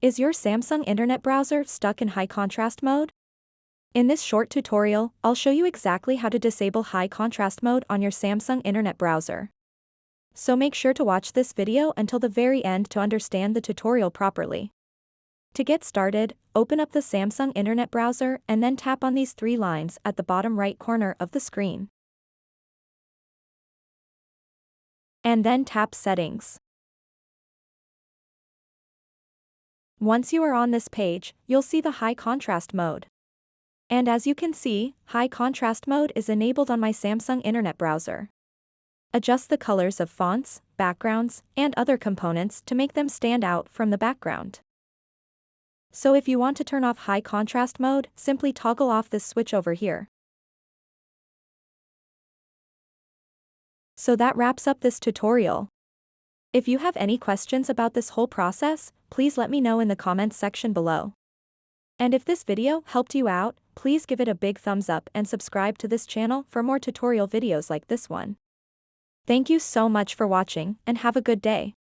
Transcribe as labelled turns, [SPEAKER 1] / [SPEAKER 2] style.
[SPEAKER 1] Is your Samsung internet browser stuck in high contrast mode? In this short tutorial, I'll show you exactly how to disable high contrast mode on your Samsung internet browser. So make sure to watch this video until the very end to understand the tutorial properly. To get started, open up the Samsung internet browser and then tap on these three lines at the bottom right corner of the screen. And then tap Settings. Once you are on this page, you'll see the high contrast mode. And as you can see, high contrast mode is enabled on my Samsung internet browser. Adjust the colors of fonts, backgrounds, and other components to make them stand out from the background. So if you want to turn off high contrast mode, simply toggle off this switch over here. So that wraps up this tutorial. If you have any questions about this whole process, please let me know in the comments section below. And if this video helped you out, please give it a big thumbs up and subscribe to this channel for more tutorial videos like this one. Thank you so much for watching and have a good day.